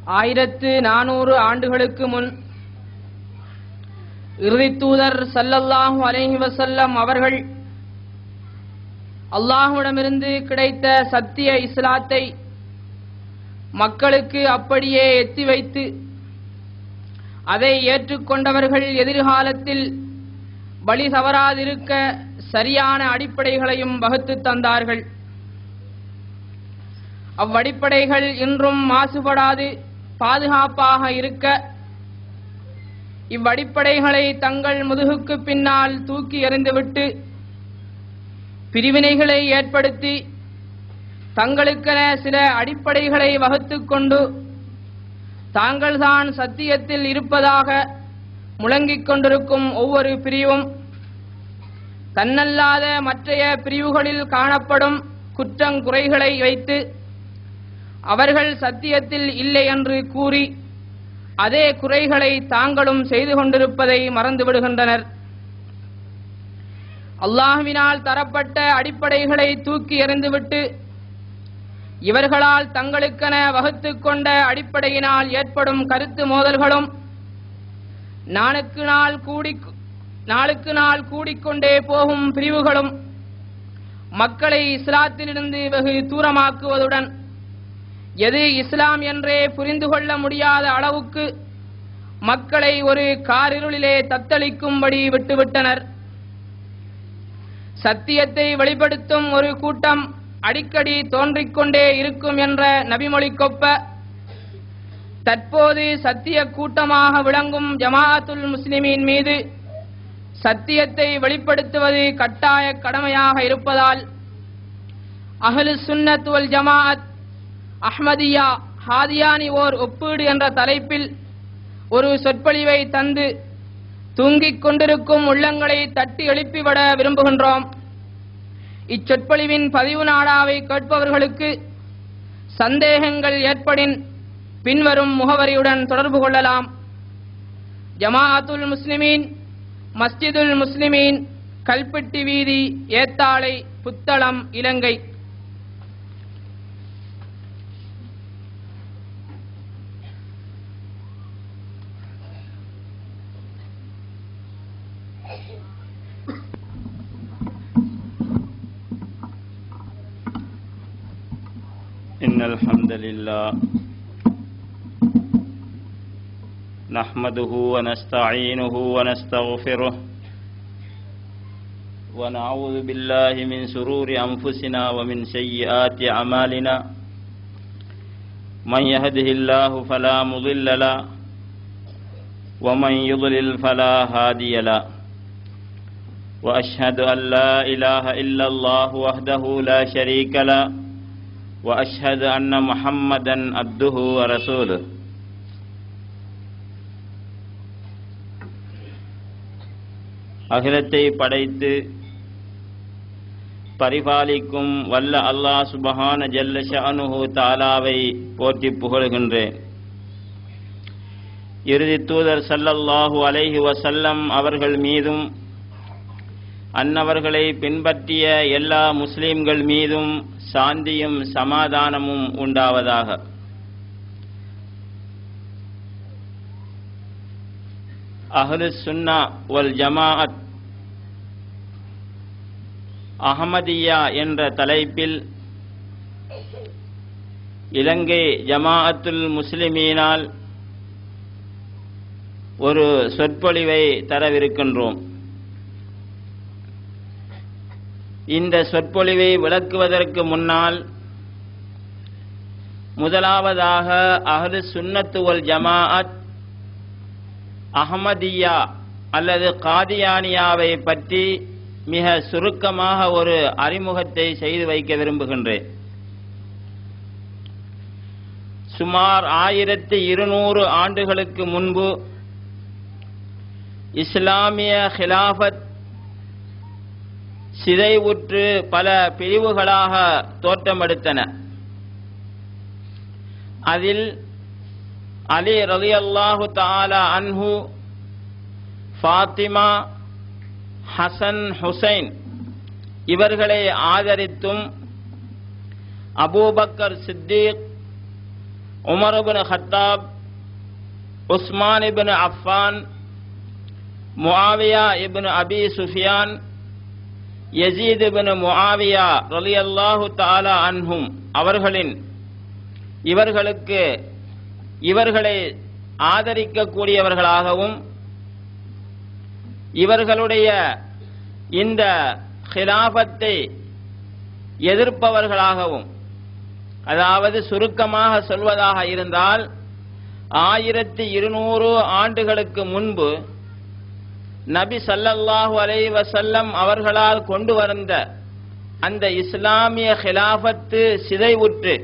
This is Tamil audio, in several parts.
1400 ஆண்டுகளுக்கு முன் இறுதி தூதர் ஸல்லல்லாஹு அலைஹி வஸல்லம் அவர்கள் அல்லாஹ்விடமிருந்து கிடைத்த சத்திய இஸ்லாத்தை மக்களுக்கு அப்படியே எத்தி வைத்து அதை ஏற்றுக்கொண்டவர்கள் எதிர்காலத்தில் வழி தவறாதிருக்க சரியான அடிப்படைகளையும் வகுத்து தந்தார்கள். அவ்வடிப்படைகள் இன்றும் மாசுபடாது பாதுகாப்பாக இருக்க இவ்வடிப்படைகளை தங்கள் முதுகுக்கு பின்னால் தூக்கி எறிந்துவிட்டு பிரிவினைகளை ஏற்படுத்தி தங்களுக்கென சில அடிப்படைகளை வகுத்துக் கொண்டு தாங்கள்தான் சத்தியத்தில் இருப்பதாக முழங்கிக் கொண்டிருக்கும் ஒவ்வொரு பிரிவும் தன்னல்லாத மற்றைய பிரிவுகளில் காணப்படும் குற்றங்குறைகளை வைத்து அவர்கள் சத்தியத்தில் இல்லை என்று கூறி அதே குறைகளை தாங்களும் செய்து கொண்டிருப்பதை மறந்துவிடுகின்றனர். அல்லாஹ்வினால் தரப்பட்ட அடிப்படைகளை தூக்கி எறிந்துவிட்டு இவர்களால் தங்களுக்கென வகுத்துக் கொண்ட அடிப்படையினால் ஏற்படும் கருத்து மோதல்களும் நாளுக்கு நாள் கூடிக்கொண்டே போகும் பிரிவுகளும் மக்களை இஸ்லாத்திலிருந்து வெகு தூரமாக்குவதுடன் எது இஸ்லாம் என்றே புரிந்து கொள்ள முடியாத அளவுக்கு மக்களை ஒரு காரிருளிலே தத்தளிக்கும்படி விட்டுவிட்டனர். சத்தியத்தை வெளிப்படுத்தும் ஒரு கூட்டம் அடிக்கடி தோன்றிக்கொண்டே இருக்கும் என்ற நபிமொழிக்கொப்ப தற்போது சத்திய கூட்டமாக விளங்கும் ஜமாஅத்துல் முஸ்லிமீன் மீது சத்தியத்தை வெளிப்படுத்துவது கட்டாய கடமையாக இருப்பதால் அஹ்லுஸ் சுன்னத் வல் ஜமாஅத் அஹ்மதியா ஹாதியானி ஓர் ஒப்பீடு என்ற தலைப்பில் ஒரு சொற்பொழிவை தந்து தூங்கிக் கொண்டிருக்கும் உள்ளங்களை தட்டி எழுப்பிவிட விரும்புகின்றோம். இச்சொற்பொழிவின் பதிவு நாடாவை கேட்பவர்களுக்கு சந்தேகங்கள் ஏற்படின் பின்வரும் முகவரியுடன் தொடர்பு கொள்ளலாம். ஜமாஅத்துல் முஸ்லிமீன், மஸ்ஜிதுல் முஸ்லிமீன், கல்பெட்டி வீதி, ஏத்தாளை, புத்தளம், இலங்கை. إن الحمد لله نحمده ونستعينه ونستغفره ونعوذ بالله من شرور أنفسنا ومن سيئات أعمالنا من يهده الله فلا مضل له ومن يضلل فلا هادي له وأشهد أن لا إله إلا الله وحده لا شريك له وأشهد أن محمدا عبده ورسوله அகிலத்தை படைத்து பரிபாலிக்கும் வல்ல அல்லாஹ் சுப்ஹான ஜல்ல ஷஅனுஹு தஆலாவை போற்றி புகழ்கின்றேன். இறுதி தூதர் ஸல்லல்லாஹு அலைஹி வஸல்லம் அவர்கள் மீதும் அன்னவர்களை பின்பற்றிய எல்லா முஸ்லிம்கள் மீதும் சாந்தியும் சமாதானமும் உண்டாவதாக. அஹ்லுஸ் சுன்னா வல் ஜமாஅத் அஹ்மதியா என்ற தலைப்பில் இலங்கை ஜமாஅத்துல் முஸ்லிமீனால் ஒரு சொற்பொழிவை தரவிருக்கின்றோம். இந்த சொற்பொழிவை விளக்குவதற்கு முன்னால் முதலாவதாக அஹ்லுஸ் சுன்னத் வல் ஜமாஅத் அஹ்மதியா அல்லது காதியானியாவை பற்றி மிக சுருக்கமாக ஒரு அறிமுகத்தை செய்து வைக்க விரும்புகின்றேன். சுமார் 1200 ஆண்டுகளுக்கு முன்பு இஸ்லாமிய ஹிலாஃபத் சிதைவுற்று பல பிரிவுகளாக தோற்றமெடுத்தன. அதில் அலி ரலியல்லாஹு தஆலா அன்ஹு, ஃபாத்திமா, ஹசன், ஹுசைன் இவர்களை ஆதரித்தும் Abu Bakr Siddique, Umar ibn Khattab, Usman இப்னு அஃபான், முஆவியா இப்னு அபி சுஃபியான், யஸீத் இப்னு முஆவியா ரலியல்லாஹு தஆலா அன்ஹும் இவர்களை ஆதரிக்கக்கூடியவர்களாகவும் இவர்களுடைய இந்த ஹிலாஃபத்தை எதிர்ப்பவர்களாகவும், அதாவது சுருக்கமாக சொல்வதாக இருந்தால் 1200 ஆண்டுகளுக்கு முன்பு நபி ஸல்லல்லாஹு அலைஹி வஸல்லம் அவர்களால் கொண்டு வந்த அந்த இஸ்லாமிய ஹிலாஃபத்து சிதைவுற்று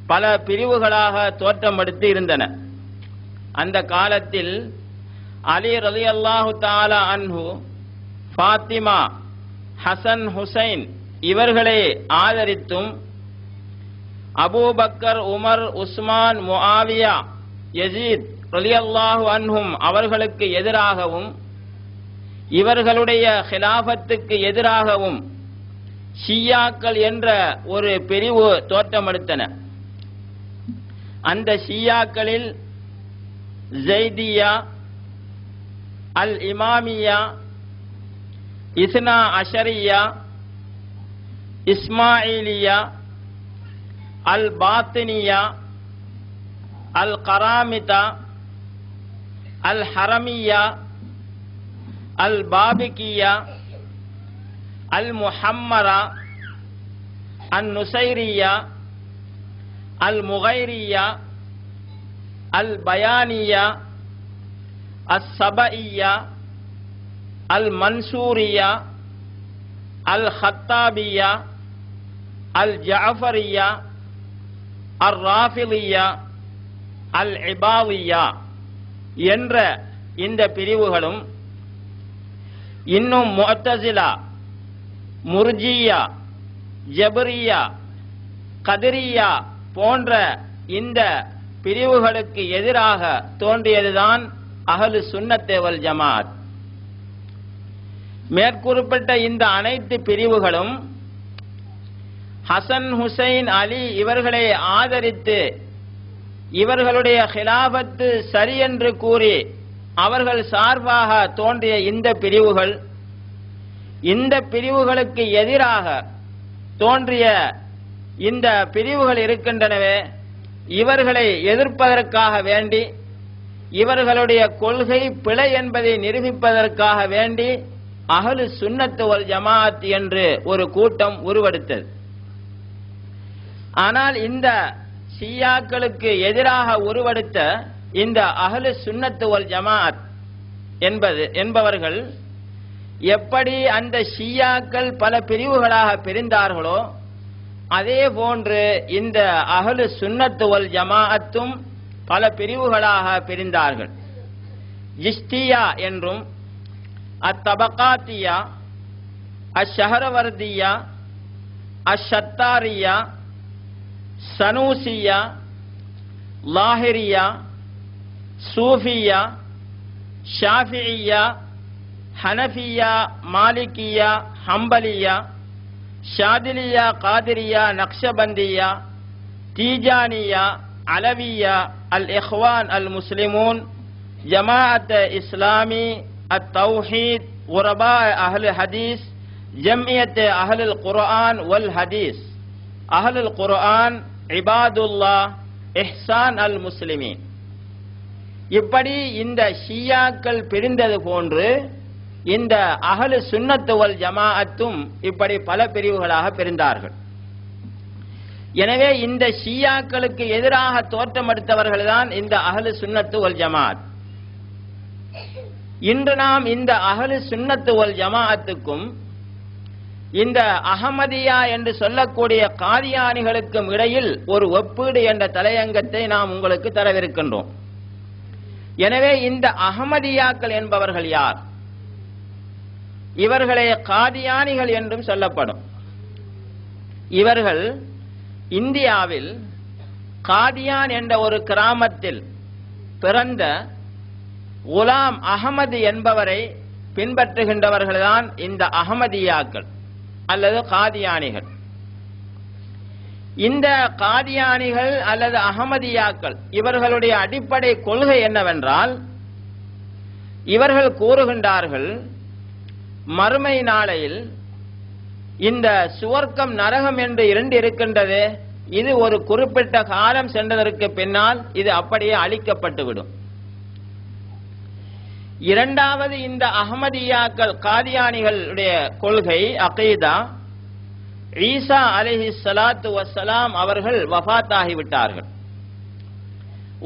பல பிரிவுகளாக தோற்றமெடுத்து இருந்தன. அந்த காலத்தில் அலி ரலியல்லாஹு தஆலா அன்ஹு, ஃபாத்திமா, ஹசன், ஹுசைன் இவர்களை ஆதரித்தும், Abu Bakr, Umar, Usman, Muawiya, Yazid ரலியல்லாஹு அன்ஹும் அவர்களுக்கு எதிராகவும் இவர்களுடைய ஹிலாஃபத்துக்கு எதிராகவும் ஷியாக்கள் என்ற ஒரு பிரிவு தோற்றமெடுத்தன. அந்த ஷியாக்களில் ஸைதியா, அல் இமாமியா, இஸ்னா அஷரியா, இஸ்மாயிலியா, அல் பாத்தினியா, அல் கராமிதா, அல் ஹரமியா, அல் பாபிகியா, அல் முஹம்மரா, அல் நுசைரியா, அல் முகைரியா, அல் பயானியா, அஸ் சபஇயா, அல் மன்சூரியா, அல் ஹத்தாபியா, அல் ஜஅஃபரியா, அல் ராஃபிலியா, அல் இபாவியா என்ற இந்த பிரிவுகளும், இன்னும் முஅத்தஸிலா, முர்ஜியா, ஜபரியா, கதிரியா போன்ற இந்த பிரிவுகளுக்கு எதிராக தோன்றியதுதான் அஹ்லு சுன்னத் வல் ஜமாஅத். மேற்குறிப்பிட்ட இந்த அனைத்து பிரிவுகளும் ஹசன், ஹுசைன், அலி இவர்களை ஆதரித்து இவர்களுடைய ஹிலாஃபத்து சரி என்று கூறி அவர்கள் சார்பாக தோன்றிய இந்த பிரிவுகள், இந்த பிரிவுகளுக்கு எதிராக தோன்றிய இந்த பிரிவுகள் இருக்கின்றனவே, இவர்களை எதிர்ப்பதற்காக வேண்டி, இவர்களுடைய கொள்கை பிழை என்பதை நிரூபிப்பதற்காக வேண்டி அஹ்லு சுன்னத் வல் ஜமாஅத் என்று ஒரு கூட்டம் உருவெடுத்தது. ஆனால் இந்த ஷியாக்களுக்கு எதிராக உருவெடுத்த இந்த அஹ்லு சுன்னத் வல் ஜமாஅத் என்பவர்கள் எப்படி அந்த ஷியாக்கள் பல பிரிவுகளாக பிரிந்தார்களோ அதே போன்று இந்த அஹ்லு சுன்னத் வல் ஜமாஅத்தும் பல பிரிவுகளாக பிரிந்தார்கள். ஜிஸ்தியா என்றும், அத்தபகாத்தியா, அஷ்ஷஹரவர்தியா, அஷ்ஷத்தாரியா, சனூசியா, லாஹிரியா, சூஃபியா, ஷாஃபிஇயா, ஹனஃபியா, மாலிகியா, ஹம்பலியா, ஷாதிலியா, காதிரியா, நக்ஷபந்தியா, தீஜானியா, அலவியா, அல் இஹ்வான் அல் முஸ்லிமூன், ஜமாஅத் இஸ்லாமி, அத் தௌஹீத், குரபா அஹ்ல் ஹதீஸ், ஜம்இயத் அஹ்லுல் குர்ஆன் வல் ஹதீஸ், அஹ்லுல் குர்ஆன், இபாதுல்லாஹ், இஹ்சான் அல் முஸ்லிமீன். இப்படி இந்த ஷியாக்கள் பிரிந்தது போன்று இந்த அஹ்லு சுன்னத் வல் ஜமாஅத்தும் இப்படி பல பிரிவுகளாக பிரிந்தார்கள். எனவே இந்த ஷியாக்களுக்கு எதிராக தோற்றமெடுத்தவர்கள்தான் இந்த அஹ்லு சுன்னத் வல் ஜமாஅத். இன்று நாம் இந்த அஹ்லு சுன்னத் வல் ஜமாஅத்துக்கும் இந்த அஹமதியா என்று சொல்லக்கூடிய காதியானிகளுக்கும் இடையில் ஒரு ஒப்பீடு என்ற தலையங்கத்தை நாம் உங்களுக்கு தரவிருக்கின்றோம். எனவே இந்த அஹமதியாக்கள் என்பவர்கள் யார்? இவர்களே காதியானிகள் என்றும் சொல்லப்படும். இவர்கள் இந்தியாவில் காதியான் என்ற ஒரு கிராமத்தில் பிறந்த குலாம் அஹமது என்பவரை பின்பற்றுகின்றவர்கள்தான் இந்த அஹமதியாக்கள் அல்லது காதியானிகள். இந்த காதியானிகள் அல்லது அகமதியாக்கள் இவர்களுடைய அடிப்படை கொள்கை என்னவென்றால், இவர்கள் கூறுகின்றார்கள், மறுமை நாளையில் இந்த சுவர்க்கம் நரகம் என்று இரண்டு இருக்கின்றது, இது ஒரு குறிப்பிட்ட காலம் சென்றதற்கு பின்னால் இது அப்படியே அழிக்கப்பட்டுவிடும். இரண்டாவது, இந்த அஹ்மதியாக்கள் காதியானிகளுடைய கொள்கை அகீதா, ஈசா அலைஹிஸ்ஸலாத்து வஸ்ஸலாம் அவர்கள் வஃபாத்தாகிவிட்டார்கள்,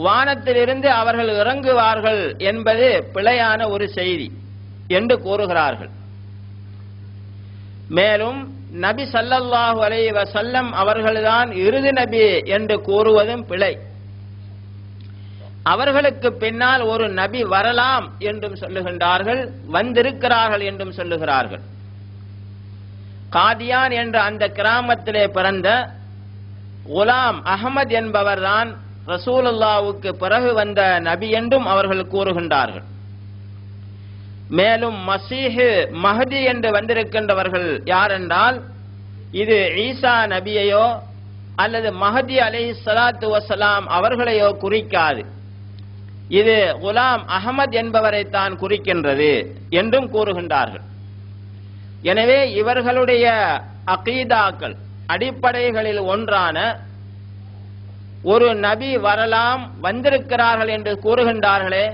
வானத்திலிருந்து அவர்கள் இறங்குவார்கள் என்பது பிழையான ஒரு செய்தி என்று கூறுகிறார்கள். மேலும் நபி ஸல்லல்லாஹு அலைஹி வஸல்லம் அவர்கள்தான் இறுதி நபி என்று கூறுவதும் பிழை. அவர்களுக்கு பின்னால் ஒரு நபி வரலாம் என்றும் சொல்லுகின்றார்கள், வந்திருக்கிறார்கள் என்றும் சொல்லுகிறார்கள். காதியான் என்ற அந்த கிராமத்திலே பிறந்த குலாம் அஹ்மத் என்பவர்தான் ரசூலுல்லாஹ்வுக்கு பிறகு வந்த நபி என்றும் அவர்கள் கூறுகின்றார்கள். மேலும் மசீஹ் மஹதி என்று வந்திருக்கின்றவர்கள் யாரென்றால், இது ஈசா நபியையோ அல்லது மஹதி அலைஹிஸ்ஸலாத்து வஸ்ஸலாம் அவர்களையோ குறிக்காது, இது குலாம் அஹ்மத் என்பவரைத்தான் குறிக்கின்றது என்றும் கூறுகின்றார்கள். எனவே இவர்களுடைய அகீதாக்கள் அடிப்படைகளில் ஒன்றான ஒரு நபி வரலாம், வந்திருக்கிறார்கள் என்று கூறுகின்றார்களே,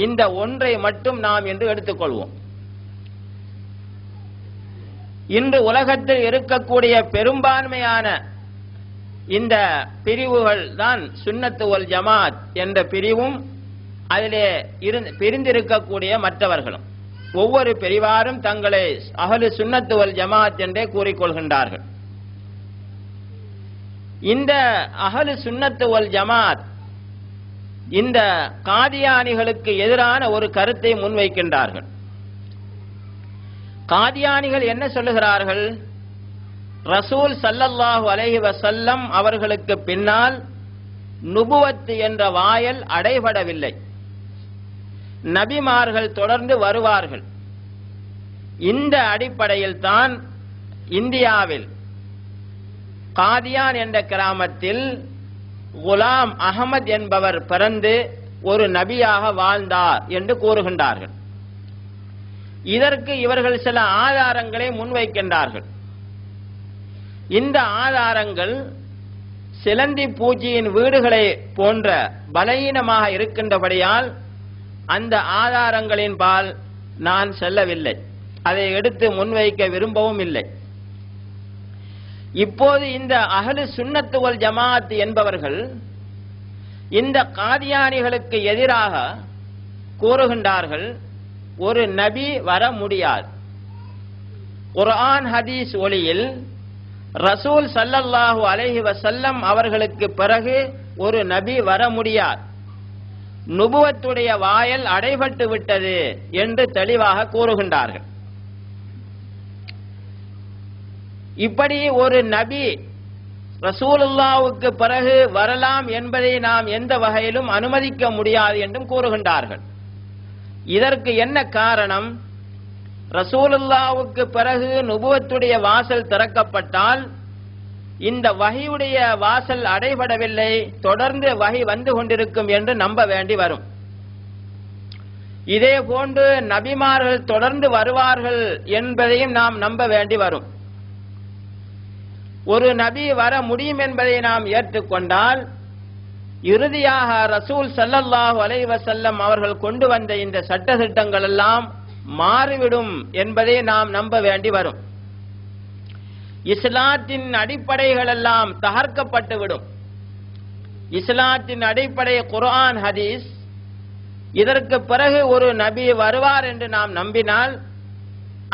இந்த ஒன்றை மட்டும் நாம் என்று எடுத்துக்கொள்வோம். இன்று உலகத்தில் இருக்கக்கூடிய பெரும்பான்மையான இந்த பிரிவுகள் தான் சுன்னத்து வல் ஜமாத் என்ற பிரிவும் அதிலே பிரிந்திருக்கக்கூடிய மற்றவர்களும். ஒவ்வொரு பிரிவாரும் தங்களை அஹ்லு சுன்னத்து வல் ஜமாத் என்றே கூறிக்கொள்கின்றார்கள். இந்த அஹ்லு சுன்னத்து வல் ஜமாத் இந்த காதியானிகளுக்கு எதிரான ஒரு கருத்தை முன்வைக்கின்றார்கள். காதியானிகள் என்ன சொல்லுகிறார்கள்? ரசூல் ஸல்லல்லாஹு அலைஹி வஸல்லம் அவர்களுக்கு பின்னால் நுபுவத் என்ற வாயல் அடைபடவில்லை, நபிமார்கள் தொடர்ந்து வருவார்கள். இந்த அடிப்படையில் தான் இந்தியாவில் காதியான் என்ற கிராமத்தில் குலாம் அஹ்மத் என்பவர் பிறந்து ஒரு நபியாக வாழ்ந்தார் என்று கூறுகின்றார்கள். இதற்கு இவர்கள் சில ஆதாரங்களை முன்வைக்கின்றார்கள். இந்த ஆதாரங்கள் சிலந்தி பூச்சியின் வீடுகளை போன்ற பலவீனமாக இருக்கின்றபடியால் அந்த ஆதாரங்களின் பால் நான் செல்லவில்லை, அதை எடுத்து முன்வைக்க விரும்பவும் இல்லை. இப்போது இந்த அஹ்லு சுன்னத்து வல் ஜமாத் என்பவர்கள் இந்த காதியானிகளுக்கு எதிராக கூறுகின்றார்கள், ஒரு நபி வர முடியாது. குர்ஆன் ஹதீஸ் ஒளியில் ரசூல் ஸல்லல்லாஹு அலைஹி வஸல்லம் அவர்களுக்கு பிறகு ஒரு நபி வர முடியாது, நுபுவத்துடைய வாயல் அடைபட்டு விட்டது என்று தெளிவாக கூறுகின்றார்கள். இப்படி ஒரு நபி ரசூலுல்லாஹ்வுக்கு பிறகு வரலாம் என்பதை நாம் எந்த வகையிலும் அனுமதிக்க முடியாது என்றும் கூறுகின்றார்கள். இதற்கு என்ன காரணம்? ரசூலுல்லாஹ்வுக்கு பிறகு நுபுவத்துடைய வாசல் திறக்கப்பட்டால் இந்த வஹியுடைய வாசல் அடைபடவில்லை, தொடர்ந்து வஹி வந்து கொண்டிருக்கும் என்று நம்ப வேண்டி வரும். இதே போன்று நபிமார்கள் தொடர்ந்து வருவார்கள் என்பதையும் நாம் நம்ப வேண்டி வரும். ஒரு நபி வர முடியும் என்பதை நாம் ஏற்றுக்கொண்டால் இறுதியாக ரசூல் ஸல்லல்லாஹு அலைஹி வஸல்லம் அவர்கள் கொண்டு வந்த இந்த சட்டதிட்டங்கள் எல்லாம் மாறிவிடும் என்பதை நாம் நம்ப வேண்டி வரும். இஸ்லாத்தின் அடிப்படைகள் எல்லாம் தகர்க்கப்பட்டுவிடும். இஸ்லாத்தின் அடிப்படை குர்ஆன் ஹதீஸ். இதற்கு பிறகு ஒரு நபி வருவார் என்று நாம் நம்பினால்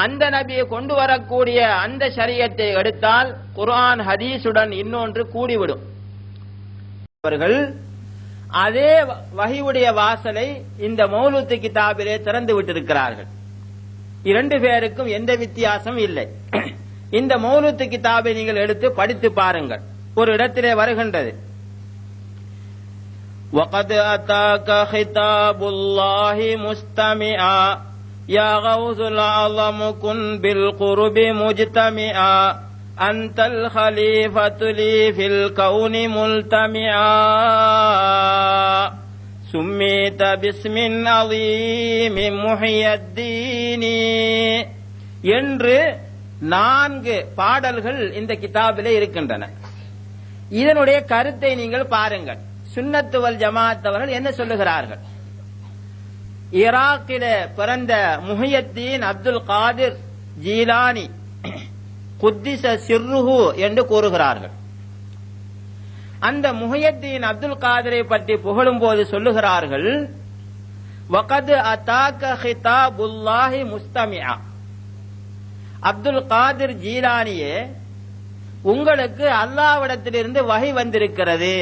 அந்த நபியை கொண்டு வரக்கூடிய அந்த ஷரியத்தை எடுத்தால் குர்ஆன் ஹதீஸுடன் இன்னொன்று கூடிவிடும். அவர்கள் அதே வஹியுடைய வாசலை இந்த மௌலூத் கிதாபிலே திறந்து விட்டிருக்கிறார்கள். இரண்டு பேருக்கும் எந்த வித்தியாசம் இல்லை. இந்த மௌலூத் கிதாபை நீங்கள் எடுத்து படித்து பாருங்கள். ஒரு இடத்திலே வருகின்றது, وَقَدْ أَتَاكَ خِطَابُ اللَّهِ مُسْتَمِعًا يَا غَوْثُ الْأَعْظَمُ كُنْ بِالْقُرُبِ مُجْتَمِعًا அன்தல் ஹலீஃபத்து லீ ஃபில் கௌனி முல்தமிஆ சும்மீத பிஸ்மின் அஸீமி முஹியத்தீனி என்று 4 பாடல்கள் இந்த கிதாபிலே இருக்கின்றன. இதனுடைய கருத்தை நீங்கள் பாருங்கள். சுன்னத்து வல் ஜமாஅத் அவர்கள் என்ன சொல்லுகிறார்கள்? ஈராக்கிலே பிறந்த முஹியத்தீன் அப்துல் காதிர் ஜீலானி குத்திஸ சிர்ருஹு என்று கூறுகிறார்கள். அந்த முஹியத்தீன் அப்துல் காதிரை பற்றி புகழும் போது சொல்லுகிறார்கள், வகத் அதாக ஹிதாபுல்லாஹி முஸ்தமிஆ. அப்துல் காதிர் ஜீலானியே, உங்களுக்கு அல்லாஹ்விடத்திலிருந்து வஹி வந்திருக்கிறது.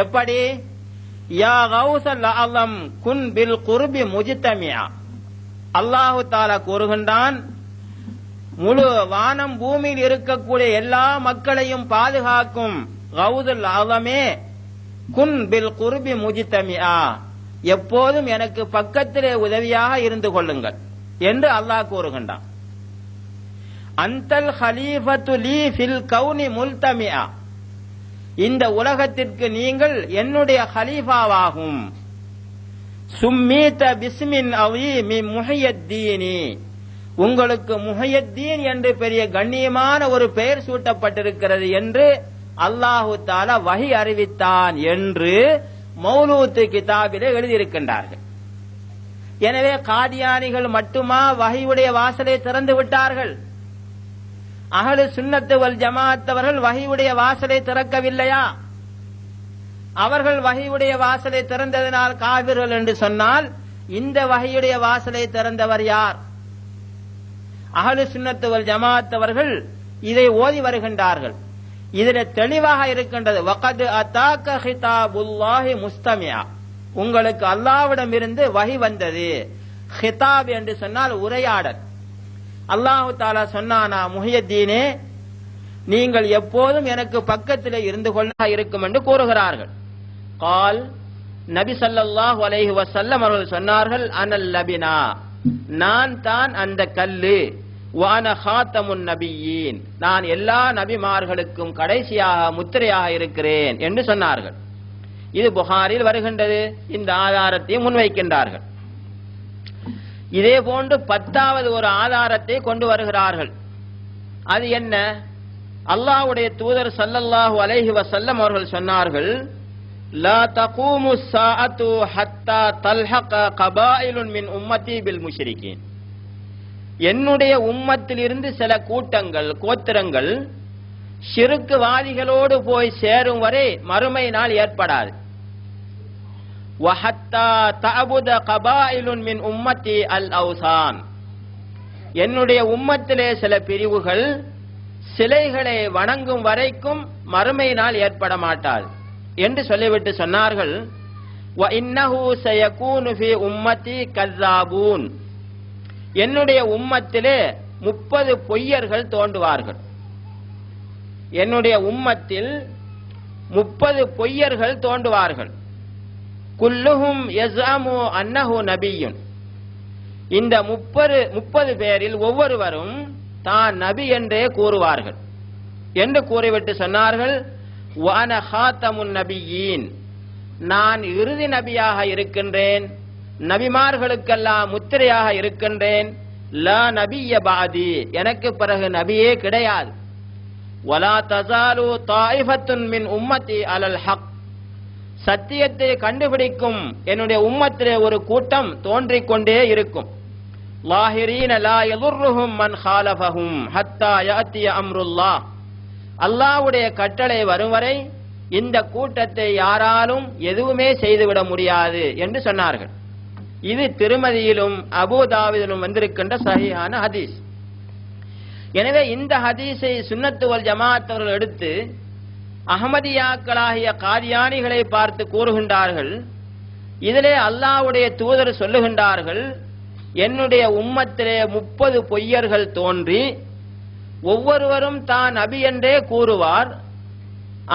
எப்படி? யா கௌஸல் அலம் குன் பில் குர்பி முஜ்தமிஆ. அல்லாஹு தஆலா கூறுகின்றான், முழு வானம் பூமியில் இருக்கக்கூடிய எல்லா மக்களையும் பாதுகாக்கும் கௌஸுல் அலமே குன் பில் குர்பி முஜ்தமிஆ, எப்போதும் எனக்கு பக்கத்திலே உதவியாக இருந்து கொள்ளுங்கள் என்று அல்லாஹ் கூறுகின்றான். அன்தல் ஹலீஃபத்து லீ ஃபில் கௌனி முல்தமிஆ, இந்த உலகத்திற்கு நீங்கள் என்னுடைய ஹலீஃபாவாகும். சும்மீத பிஸ்மின் அஸீமி முஹியத்தீனி, உங்களுக்கு முஹியத்தீன் என்று பெரிய கண்ணியமான ஒரு பெயர் சூட்டப்பட்டிருக்கிறது என்று அல்லாஹு தஆலா வஹி அறிவித்தான் என்று மௌலூத் கிதாபிலே எழுதியிருக்கின்றார்கள். எனவே காதியானிகள் மட்டுமா வஹியுடைய வாசலை திறந்து விட்டார்கள்? அஹ்லு சுன்னத்து வல் ஜமாஅத் அவர்கள் வஹியுடைய வாசலை திறக்கவில்லையா? அவர்கள் வஹியுடைய வாசலை திறந்ததனால் காபிர்கள் என்று சொன்னால், இந்த வஹியுடைய வாசலை திறந்தவர் யார்? அஹ்லு சுன்னத்து வல் ஜமாஅத் அவர்கள் இதை ஓதி வருகின்றார்கள். இதில் தெளிவாக இருக்கின்றது, வகத் அதாக ஹிதாபுல்லாஹி முஸ்தமிஆ, உங்களுக்கு அல்லாஹ்விடம் இருந்து வஹி வந்தது. ஹிதாப் என்று சொன்னால் உரையாடல். அல்லாஹு தஆலா சொன்னானா, முஹியத்தீனே, நீங்கள் எப்போதும் எனக்கு பக்கத்திலே இருந்து கொள்ள இருக்கும் என்று கூறுகிறார்கள். கால், நபி ஸல்லல்லாஹு அலைஹி வஸல்லம் அவர்கள் சொன்னார்கள், அனல் லபினா, நான் தான் அந்த கல்லு, வான ஹாத்தமுன் நபியீன், நான் எல்லா நபிமார்களுக்கும் கடைசியாக முத்திரையாக இருக்கிறேன் என்று சொன்னார்கள். இது புகாரில் வருகின்றது. இந்த ஆதாரத்தை முன்வைக்கின்றார்கள். இதே போன்று 10வது ஒரு ஆதாரத்தை கொண்டு வருகிறார்கள். அது என்ன? அல்லாஹ்வுடைய தூதர் ஸல்லல்லாஹு அலைஹி வஸல்லம் அவர்கள் சொன்னார்கள், லா தகூமு ஸாஅத்து ஹத்தா தல்ஹக கபாயிலுன் மின் உம்மதி பில் முஷ்ரிகீன், என்னுடைய உம்மத்திலிருந்து சில கூட்டங்கள், கோத்திரங்கள் ஷிர்க்குவாதிகளோடு போய் சேரும் வரை மறுமை நாள் ஏற்படாது. வஹத்தா தஅபுத கபாயிலுன் மின் உம்மதி அல் அவ்சான், என்னுடைய உம்மத்திலே சில பிரிவுகள் சிலைகளை வணங்கும் வரைக்கும் மறுமை நாள் ஏற்பட மாட்டாது என்று சொல்லிவிட்டு சொன்னார்கள், வ இன்னஹு சயகூனு ஃபீ உம்மதி கஸாபூன், என்னுடைய உம்மத்திலே 30 பொய்யர்கள் தோன்றுவார்கள். என்னுடைய உம்மத்தில் 30 பொய்யர்கள் தோன்றுவார்கள். குல்லுஹும் யஸஅமு அன்னஹு நபியுன், இந்த 30 பேரில் ஒவ்வொருவரும் தான் நபி என்றே கூறுவார்கள் என்று கூறிவிட்டு சொன்னார்கள், வஅன ஹாத்தமுன் நபியீன், நான் இறுதி நபியாக இருக்கின்றேன், நபிமார்களுக்கெல்லாம் முத்திரையாக இருக்கின்றேன். லா நபிய பாதி, எனக்கு பிறகு நபியே கிடையாது. வலா தஸாலு தாயிஃபத்துன் மின் உம்மதி அலல் ஹக், சத்தியத்தை கண்டுபிடிக்கும் என்னுடைய உம்மத்திலே ஒரு கூட்டம் தோன்றிக் கொண்டே இருக்கும். லாஹிரீன லா யதுர்ருஹும் மன் ஹாலஃபஹும் ஹத்தா யஅத்திய அம்ருல்லாஹ், அல்லாஹ்வுடைய கட்டளை வரும் வரை இந்த கூட்டத்தை யாராலும் எதுவுமே செய்துவிட முடியாது என்று சொன்னார்கள். இது திருமதியிலும் அபூதாவிதிலும் வந்திருக்கின்ற சஹீஹான ஹதீஸ். எனவே இந்த ஹதீஸை சுன்னத்து வல் ஜமாஅத் அவர்கள் எடுத்து அஹ்மதியாக்களாகிய காதியானிகளை பார்த்து கூறுகின்றார்கள், இதிலே அல்லாஹ்வுடைய தூதர் சொல்லுகின்றார்கள், என்னுடைய உம்மத்திலே 30 பொய்யர்கள் தோன்றி ஒவ்வொருவரும் தான் நபி என்றே கூறுவார்,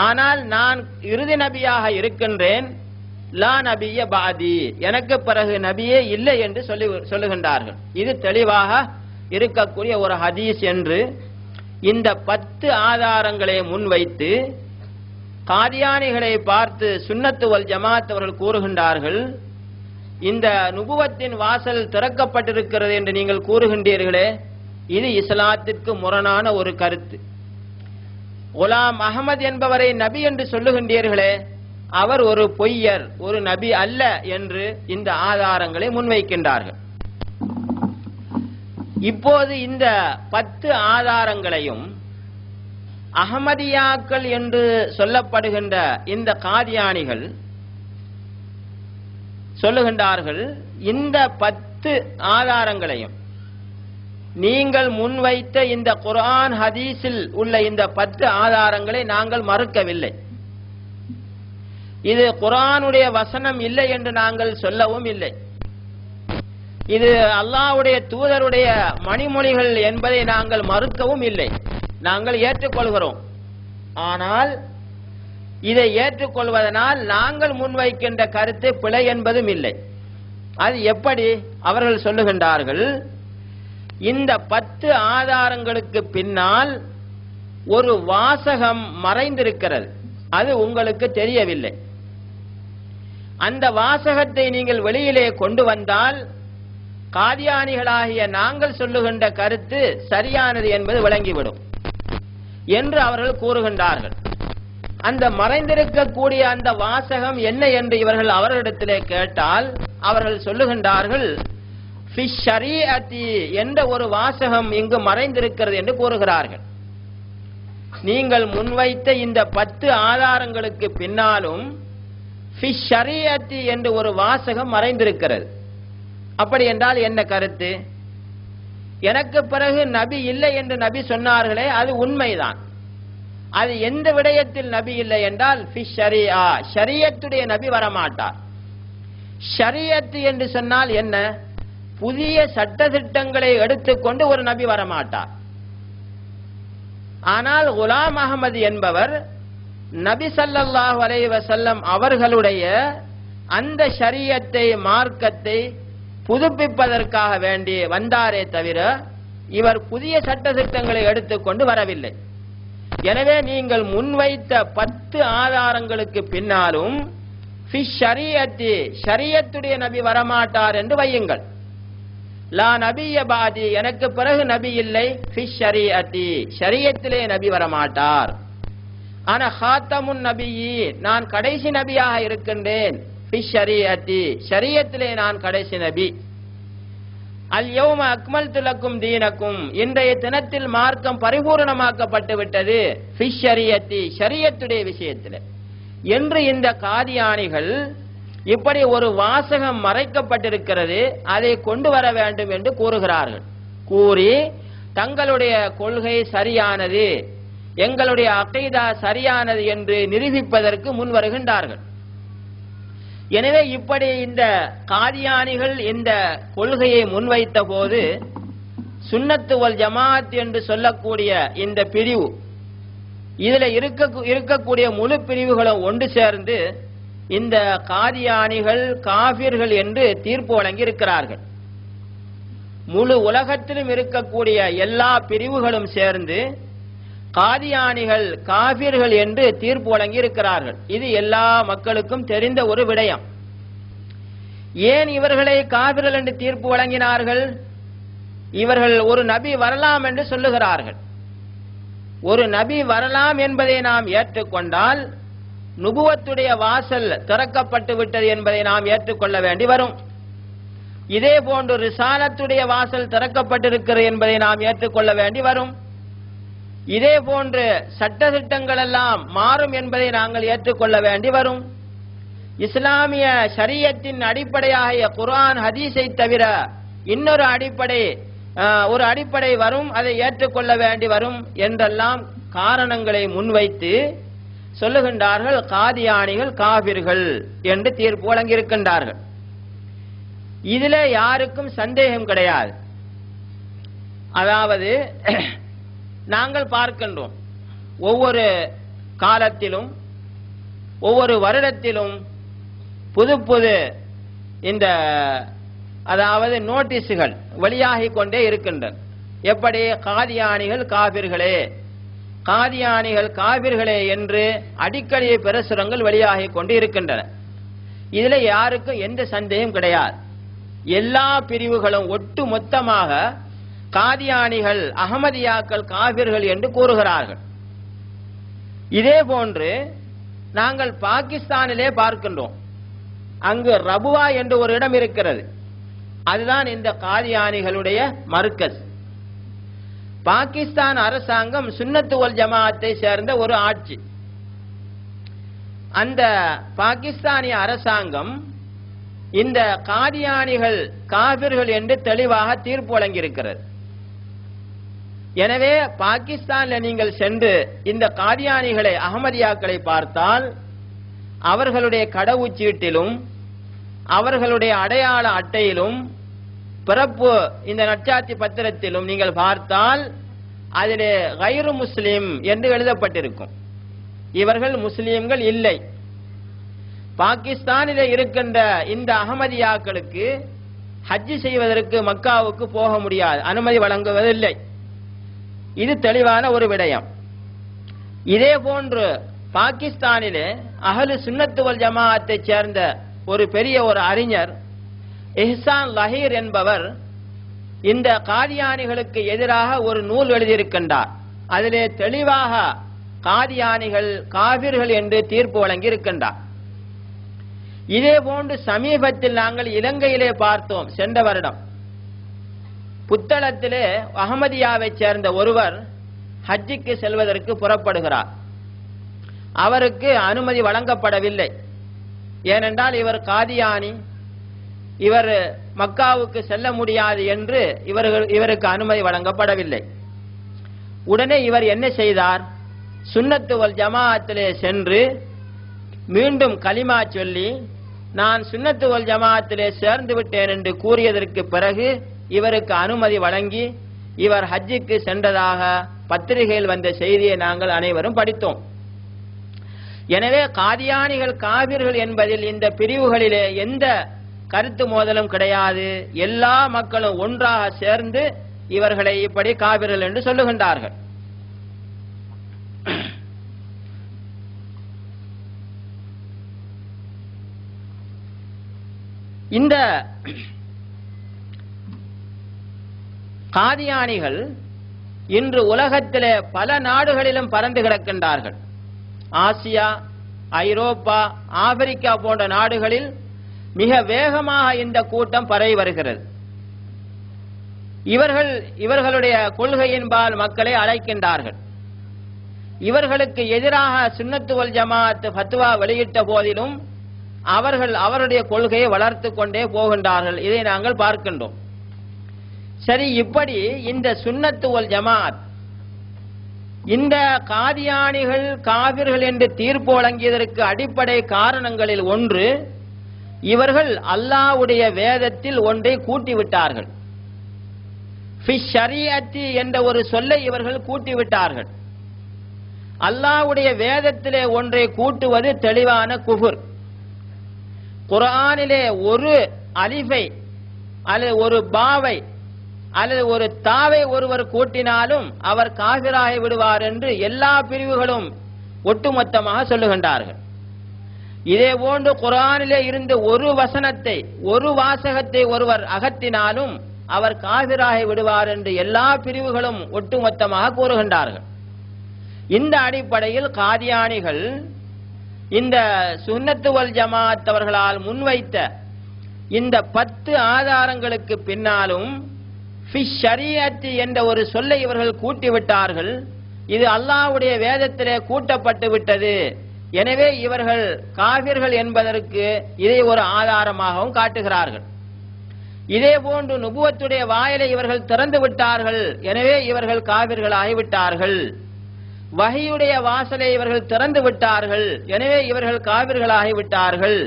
ஆனால் நான் இறுதி நபியாக இருக்கின்றேன். லா நபிய பாதி, எனக்கு பிறகு நபியே இல்லை என்று சொல்லுகின்றார்கள். இது தெளிவாக இருக்கக்கூடிய ஒரு ஹதீஸ் என்று இந்த 10 ஆதாரங்களை முன்வைத்து காதியானிகளை பார்த்து சுன்னத்து வல் ஜமாத் அவர்கள் கூறுகின்றார்கள், இந்த நுபுவத்தின் வாசல் திறக்கப்பட்டிருக்கிறது என்று நீங்கள் கூறுகின்றீர்களே, இது இஸ்லாத்திற்கு முரணான ஒரு கருத்து. குலாம் அகமது என்பவரை நபி என்று சொல்லுகின்றீர்களே, அவர் ஒரு பொய்யர், ஒரு நபி அல்ல என்று இந்த ஆதாரங்களை முன்வைக்கின்றார்கள். இப்போது இந்த 10 ஆதாரங்களையும் அஹமதியாக்கள் என்று சொல்லப்படுகின்ற இந்த காதியானிகள் சொல்லுகின்றார்கள், இந்த 10 ஆதாரங்களையும் நீங்கள் முன்வைத்த இந்த குர்ஆன் ஹதீஸில் உள்ள இந்த 10 ஆதாரங்களை நாங்கள் மறுக்கவில்லை. இது குர்ஆனுடைய வசனம் இல்லை என்று நாங்கள் சொல்லவும் இல்லை. இது அல்லாஹ்வுடைய தூதருடைய மணிமொழிகள் என்பதை நாங்கள் மறுக்கவும் இல்லை. நாங்கள் ஏற்றுக்கொள்கிறோம். ஆனால் இதை ஏற்றுக்கொள்வதனால் நாங்கள் முன்வைக்கின்ற கருத்து பிழை என்பதும் இல்லை. அது எப்படி? அவர்கள் சொல்லுகின்றார்கள், இந்த 10 ஆதாரங்களுக்கு பின்னால் ஒரு வாசகம் மறைந்திருக்கிறது, அது உங்களுக்கு தெரியவில்லை. அந்த வாசகத்தை நீங்கள் வெளியிலே கொண்டு வந்தால் காதியானிகளாகிய நாங்கள் சொல்லுகின்ற கருத்து சரியானது என்பது விளங்கிவிடும் என்று அவர்கள் கூறுகின்றார்கள். அந்த மறைந்திருக்கக்கூடிய அந்த வாசகம் என்ன என்று இவர்கள் அவர்களிடத்திலே கேட்டால் அவர்கள் சொல்லுகின்றார்கள், ஃபி ஷரீஅத்தி என்ற ஒரு வாசகம் இங்கு மறைந்திருக்கிறது என்று கூறுகிறார்கள். நீங்கள் முன்வைத்த இந்த 10 ஆதாரங்களுக்கு பின்னாலும் ஃபி ஷரீஅத்தி என்று ஒரு வாசகம் மறைந்திருக்கிறது. அப்படி என்றால் என்ன கருத்து? எனக்கு பிறகு நபி இல்லை என்று நபி சொன்னார்களே, அது உண்மைதான். அது எந்த விடயத்தில் நபி இல்லை என்றால் ஃபி ஷரீஆ, ஷரியத்துடைய நபி வரமாட்டார். ஷரியத்து என்று சொன்னால் என்ன? புதிய சட்டதிட்டங்களை எடுத்துக்கொண்டு ஒரு நபி வரமாட்டார். ஆனால் குலாம் அகமது என்பவர் நபி ஸல்லல்லாஹு அலைஹி வஸல்லம் அவர்களுடைய அந்த ஷரியத்தை, மார்க்கத்தை புதுப்பிப்பதற்காக வேண்டி வந்தாரே தவிர இவர் புதிய சட்டதிட்டங்களை எடுத்துக்கொண்டு வரவில்லை. எனவே நீங்கள் முன்வைத்த 10 ஆதாரங்களுக்கு பின்னாலும் ஃபி ஷரீஅத்தி, ஷரியத்துடைய நபி வரமாட்டார் என்று வையுங்கள். லா நபிய பாதி, எனக்கு பிறகு நபி இல்லை. ஃபி ஷரீஅத்தி, ஷரியத்திலே நபி வரமாட்டார். ஆனா ஹாத்தமுன் நபியி, நான் கடைசி நபியாக இருக்கின்றேன். ஃபி ஷரீஅத்தி, ஷரியத்திலே நான் கடைசி நபி. அல் யௌம அக்மல்து லக்கும் தீனக்கும், இன்றைய தினத்தில் மார்க்கம் பரிபூர்ணமாக்கப்பட்டு விட்டது. ஃபி ஷரீஅத்தி, ஷரியத்துடைய விஷயத்தில் என்று இந்த காதியானிகள் இப்படி ஒரு வாசகம் மறைக்கப்பட்டிருக்கிறது, அதை கொண்டு வர வேண்டும் என்று கூறுகிறார்கள். கூறி தங்களுடைய கொள்கை சரியானது, எங்களுடைய அகீதா சரியானது என்று நிரூபிப்பதற்கு முன் வருகின்றார்கள். எனவே இப்படி இந்த காதியானிகள் இந்த கொள்கையை முன்வைத்த போது சுன்னத்து வல் ஜமாத் என்று சொல்லக்கூடிய இந்த பிரிவு, இதுல இருக்கக்கூடிய முழு பிரிவுகளும் ஒன்று சேர்ந்து இந்த காதியானிகள் காபிர்கள் என்று தீர்ப்பு வழங்கி இருக்கிறார்கள். முழு உலகத்திலும் இருக்கக்கூடிய எல்லா பிரிவுகளும் சேர்ந்து காதியானிகள் காபிர்கள் என்று தீர்ப்பு வழங்கி இருக்கிறார்கள். இது எல்லா மக்களுக்கும் தெரிந்த ஒரு விடயம். ஏன் இவர்களை காபிர்கள் என்று தீர்ப்பு வழங்கினார்கள்? இவர்கள் ஒரு நபி வரலாம் என்று சொல்லுகிறார்கள். ஒரு நபி வரலாம் என்பதை நாம் ஏற்றுக்கொண்டால் நுபுவத்துடைய வாசல் திறக்கப்பட்டு விட்டது என்பதை நாம் ஏற்றுக்கொள்ள வேண்டி வரும். இதே போன்று ரிசாலத்துடைய வாசல் திறக்கப்பட்டிருக்கிறது என்பதை நாம் ஏற்றுக்கொள்ள வேண்டி வரும். இதே போன்று சட்டதிட்டங்கள் எல்லாம் மாறும் என்பதை நாங்கள் ஏற்றுக்கொள்ள வேண்டி வரும். இஸ்லாமிய ஷரியத்தின் அடிப்படையாகிய குர்ஆன் ஹதீஸை தவிர இன்னொரு அடிப்படை வரும், அதை ஏற்றுக்கொள்ள வேண்டி வரும் என்றெல்லாம் காரணங்களை முன்வைத்து சொல்லுகின்றார்கள் காதியானிகள் காபிர்கள் என்று தீர்ப்பு வழங்கியிருக்கின்றார்கள். இதுல யாருக்கும் சந்தேகம் கிடையாது. அதாவது நாங்கள் பார்க்கின்றோம், ஒவ்வொரு காலத்திலும் ஒவ்வொரு வருடத்திலும் புது புது இந்த அதாவது நோட்டீஸுகள் வெளியாகி கொண்டே இருக்கின்றன. எப்படி காதியானிகள் காபிர்களே, காதியானிகள் காபிர்களே என்று அடிக்கடி பிரசுரங்கள் வெளியாகி கொண்டு இருக்கின்றன. இதுல யாருக்கும் எந்த சந்தேகம் கிடையாது. எல்லா பிரிவுகளும் ஒட்டு மொத்தமாக காதியானிகள் அகமதியாக்கள் காபிர்கள் என்று கூறுகிறார்கள். இதே போன்று நாங்கள் பாகிஸ்தானிலே பார்க்கின்றோம். அங்கு ரபுவா என்று ஒரு இடம் இருக்கிறது. அதுதான் இந்த காதியானிகளுடைய மர்கஸ். பாகிஸ்தான் அரசாங்கம் சுன்னத்து வல் ஜமாஅத்தை சேர்ந்த ஒரு ஆட்சி. அந்த பாகிஸ்தானிய அரசாங்கம் இந்த காதியானிகள் காபிர்கள் என்று தெளிவாக தீர்ப்பு வழங்கியிருக்கிறது. எனவே பாகிஸ்தானில் நீங்கள் சென்று இந்த காதியானிகளை அகமதியாக்களை பார்த்தால் அவர்களுடைய கடவுச்சீட்டிலும் அவர்களுடைய அடையாள அட்டையிலும் பிறப்பு இந்த நற்சாட்சி பத்திரத்திலும் நீங்கள் பார்த்தால் அதிலே கைரு முஸ்லிம் என்று எழுதப்பட்டிருக்கும். இவர்கள் முஸ்லிம்கள் இல்லை. பாகிஸ்தானிலே இருக்கின்ற இந்த அகமதியாக்களுக்கு ஹஜ் செய்வதற்கு மக்காவுக்கு போக முடியாது, அனுமதி வழங்குவதில்லை. இது தெளிவான ஒரு விடயம். இதே போன்று பாகிஸ்தானிலே அஹ்லு சுன்னத்து வல் ஜமாஅத்தை சேர்ந்த ஒரு பெரிய ஒரு அறிஞர் இஹ்சான் லஹீர் என்பவர் இந்த காதியானிகளுக்கு எதிராக ஒரு நூல் எழுதியிருக்கின்றார். அதிலே தெளிவாக காதியானிகள் காபிர்கள் என்று தீர்ப்பு வழங்கி இருக்கின்றார். இதே போன்று சமீபத்தில் நாங்கள் இலங்கையிலே பார்த்தோம். சென்ற வருடம் புத்தளத்திலே அகமதியாவை சேர்ந்த ஒருவர் ஹஜ்ஜுக்கு செல்வதற்கு புறப்படுகிறார். அவருக்கு அனுமதி வழங்கப்படவில்லை. ஏனென்றால் இவர் காதியானி, இவர் மக்காவுக்கு செல்ல முடியாது என்று இவருக்கு அனுமதி வழங்கப்படவில்லை. உடனே இவர் என்ன செய்தார்? சுன்னத்து வல் ஜமாஅத்திலே சென்று மீண்டும் கலிமா சொல்லி நான் சுன்னத்து வல் ஜமாஅத்திலே சேர்ந்து விட்டேன் என்று கூறியதற்கு பிறகு இவருக்கு அனுமதி வழங்கி இவர் ஹஜ்ஜுக்கு சென்றதாக பத்திரிகையில் வந்த செய்தியை நாங்கள் அனைவரும் படித்தோம். எனவே காதியானிகள் காபிர்கள் என்பதில் இந்த பிரிவுகளிலே எந்த கருத்து மோதலும் கிடையாது. எல்லா மக்களும் ஒன்றாக சேர்ந்து இவர்களை இப்படி காபிர்கள் என்று சொல்லுகின்றார்கள். இந்த காதியானிகள் இன்று உலகத்திலே பல நாடுகளிலும் பறந்து கிடக்கின்றார்கள். ஆசியா, ஐரோப்பா, ஆப்பிரிக்கா போன்ற நாடுகளில் மிக வேகமாக இந்த கூட்டம் பரவி வருகிறது. இவர்களுடைய கொள்கையின்பால் மக்களை அழைக்கின்றார்கள். இவர்களுக்கு எதிராக சுன்னத்து வல் ஜமாஅத் ஃபத்வா வெளியிட்ட போதிலும் அவர்கள் அவருடைய கொள்கையை வளர்த்து கொண்டே போகின்றார்கள். இதை நாங்கள் பார்க்கின்றோம். சரி, இப்படி இந்த சுன்னத்து வல் ஜமாஅத் இந்த காதியானிகள் காபிர்கள் என்று தீர்ப்பு வழங்கியதற்கு அடிப்படை காரணங்களில் ஒன்று, இவர்கள் அல்லாஹ்வுடைய வேதத்தில் ஒன்றை கூட்டிவிட்டார்கள். ஃபி ஷரீஅத்தி என்ற ஒரு சொல்லை இவர்கள் கூட்டிவிட்டார்கள். அல்லாஹ்வுடைய வேதத்திலே ஒன்றை கூட்டுவது தெளிவான குஃபுர். குர்ஆனிலே ஒரு அலிஃபை அல்லது ஒரு பாவை அல்லது ஒரு தாவை ஒருவர் கூட்டினாலும் அவர் காபிராகி விடுவார் என்று எல்லா பிரிவுகளும் ஒட்டுமொத்தமாக சொல்லுகின்றார்கள். இதே போன்று குர்ஆனிலே இருந்து ஒரு வசனத்தை ஒரு வாசகத்தை ஒருவர் அகற்றினாலும் அவர் காபிராகி விடுவார் என்று எல்லா பிரிவுகளும் ஒட்டுமொத்தமாக கூறுகின்றார்கள். இந்த அடிப்படையில் காதியானிகள் இந்த சுன்னத்து வல் ஜமாஅத் அவர்களால் முன்வைத்த இந்த 10 ஆதாரங்களுக்கு பின்னாலும் ஃபி ஷரீஅத்தி என்ற ஒரு சொல்லை இவர்கள் கூட்டிவிட்டார்கள். இது அல்லாஹ்வுடைய வேதத்திலே கூட்டப்பட்டு விட்டது. எனவே இவர்கள் காபிர்கள் என்பதற்கு இதை ஒரு ஆதாரமாகவும் காட்டுகிறார்கள். இதே போன்று நுபுவத்துடைய வாயிலை இவர்கள் திறந்து விட்டார்கள். எனவே இவர்கள் காபிர்கள் ஆகிவிட்டார்கள். வஹியுடைய வாசலை இவர்கள் திறந்து விட்டார்கள். எனவே இவர்கள் காபிர்கள் ஆகிவிட்டார்கள்.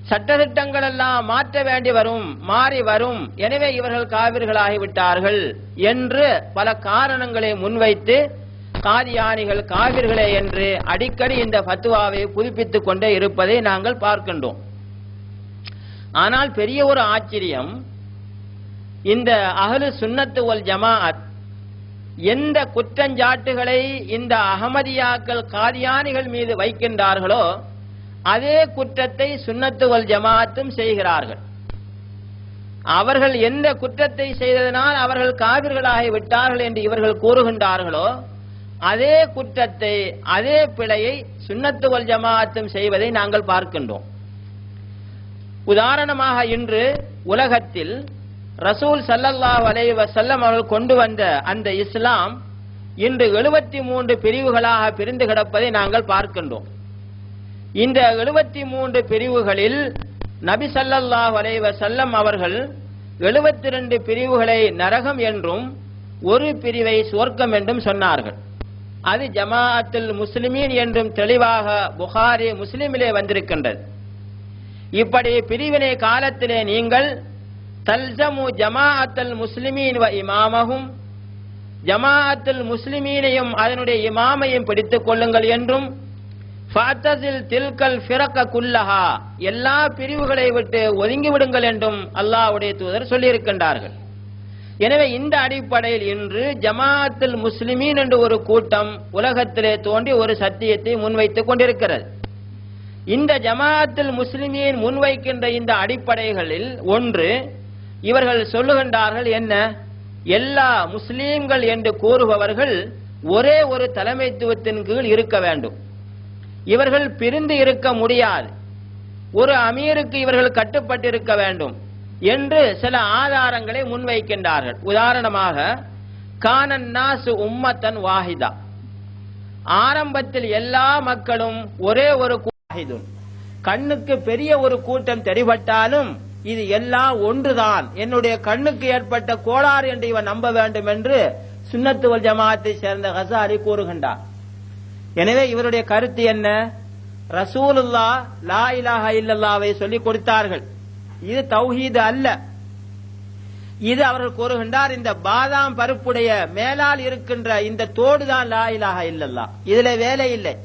சட்டதிட்டங்கள் எல்லாம் மாற்ற வேண்டி வரும், மாறி வரும். எனவே இவர்கள் காபிர்கள் ஆகிவிட்டார்கள் என்று பல காரணங்களை முன்வைத்து காதியானிகள் காபிர்களே என்று அடிக்கடி இந்த ஃபத்வாவை புதுப்பித்துக் கொண்டே இருப்பதை நாங்கள் பார்க்கின்றோம். ஆனால் பெரிய ஒரு ஆச்சரியம், இந்த அஹ்லு சுன்னத்து வல் ஜமாஅத் எந்த குற்றஞ்சாட்டுகளை இந்த அஹமதியாக்கள் காதியானிகள் மீது வைக்கின்றார்களோ அதே குற்றத்தை சுன்னத்து வல் ஜமாஅத்தும் செய்கிறார்கள். அவர்கள் எந்த குற்றத்தை செய்ததனால் அவர்கள் காபிர்களாகி விட்டார்கள் என்று இவர்கள் கூறுகின்றார்களோ அதே குற்றத்தை, அதே பிழையை சுன்னத்து வல் ஜமாஅத்தும் செய்வதை நாங்கள் பார்க்கின்றோம். உதாரணமாக இன்று உலகத்தில் ரசூல் ஸல்லல்லாஹு அலைஹி வஸல்லம் அவர்கள் கொண்டு வந்த அந்த இஸ்லாம் இன்று 73 பிரிவுகளாக பிரிந்து கிடப்பதை நாங்கள் பார்க்கின்றோம். இந்த 73 பிரிவுகளில் நபி ஸல்லல்லாஹு அலைஹி வஸல்லம் அவர்கள் 72 பிரிவுகளை நரகம் என்றும் ஒரு பிரிவை சுவர்க்கம் என்றும் சொன்னார்கள். அது ஜமாஅத்துல் முஸ்லிமீன் என்றும் தெளிவாக புகாரி முஸ்லிமிலே வந்திருக்கின்றது. இப்படி பிரிவினை காலத்திலே நீங்கள் தல்சமு ஜமாஅத்துல் முஸ்லிமீன் வ இமாமஹும், ஜமாஅத்துல் முஸ்லிமீனையும் அதனுடைய இமாமையும் பிடித்துக் கொள்ளுங்கள் என்றும், ஃபஅத்தஸில் தில்கல் ஃபிரக குல்லஹா, எல்லா பிரிவுகளை விட்டு ஒதுங்கி விடுங்கள் என்றும் அல்லாஹ்வுடைய தூதர் சொல்லியிருக்கின்றார்கள். எனவே இந்த அடிப்படையில் இன்று ஜமாஅத்துல் முஸ்லிமீன் என்ற ஒரு கூட்டம் உலகத்திலே தோன்றி ஒரு சத்தியத்தை முன்வைத்துக் கொண்டிருக்கிறது. இந்த ஜமாஅத்துல் முஸ்லிமீன் முன்வைக்கின்ற இந்த அடிப்படைகளில் ஒன்று, இவர்கள் சொல்லுகின்றார்கள் என்ன, எல்லா முஸ்லீம்கள் என்று கூறுபவர்கள் ஒரே ஒரு தலைமைத்துவத்தின் கீழ் இருக்க வேண்டும், இவர்கள் பிரிந்து இருக்க முடியாது, ஒரு அமீருக்கு இவர்கள் கட்டுப்பட்டிருக்க வேண்டும் என்று சில ஆதாரங்களை முன்வைக்கின்றார்கள். உதாரணமாக, கானன் நாசு உம்மத்தன் வாஹிதா, ஆரம்பத்தில் எல்லா மக்களும் ஒரே ஒரு வாஹிதுன், கண்ணுக்கு பெரிய ஒரு கூட்டம் தெரிபட்டாலும் இது எல்லாம் ஒன்றுதான், என்னுடைய கண்ணுக்கு ஏற்பட்ட கோளாறு என்று இவன் நம்ப வேண்டும் என்று சுன்னத்து வல் ஜமாஅத்தை சேர்ந்த கஸாலி கூறுகின்றார். எனவே இவருடைய கருத்து என்ன, ரசூலுல்லாஹ் லா இலாஹா இல்லல்லாஹ்வை சொல்லிக் கொடுத்தார்கள், இது தௌஹீது அல்ல. இது அவர்கள் கூறுகின்றார், இந்த பாதாம் பருப்புடைய மேலால் இருக்கின்ற இந்த தோடுதான் லா இலாஹா இல்லல்லாஹ், இதுல வேலை இல்லை.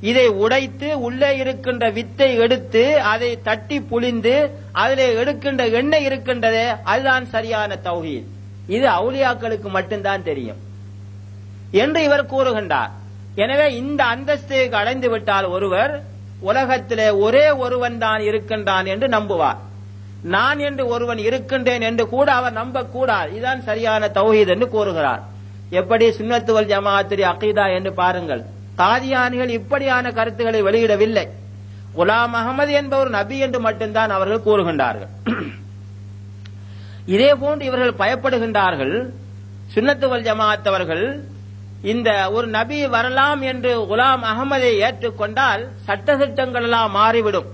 இதை உடைத்து உள்ளே இருக்கின்ற வித்தை எடுத்து அதை தட்டி புளிந்து அதிலே எடுக்கின்ற எண்ணெய் இருக்கின்றதே அதுதான் சரியான தௌஹீத், இது அவுலியாக்களுக்கு மட்டும்தான் தெரியும் என்று இவர் கூறுகின்றார். எனவே இந்த அந்தஸ்தை அடைந்து விட்டால் ஒருவர் உலகத்திலே ஒரே ஒருவன் தான் இருக்கின்றான் என்று நம்புவார். நான் என்று ஒருவன் இருக்கின்றேன் என்று கூட அவர் நம்பக்கூடாது, இதுதான் சரியான தௌஹீத் என்று கூறுகிறார். எப்படி சுன்னத்து வல் ஜமாஅத்துடைய அகீதா என்று பாருங்கள். காதியானிகள் இப்படியான கருத்துக்களை வெளியிடவில்லை. குலாம் அஹமது என்பவர் நபி என்று மட்டும்தான் அவர்கள் கூறுகின்றார்கள். இதே போன்று இவர்கள் பயப்படுகின்றார்கள், சுன்னத்து வல் ஜமாஅத் அவர்கள் இந்த ஒரு நபி வரலாம் என்று குலாம் அஹமதை ஏற்றுக்கொண்டால் சட்டத்திட்டங்கள் எல்லாம் மாறிவிடும்,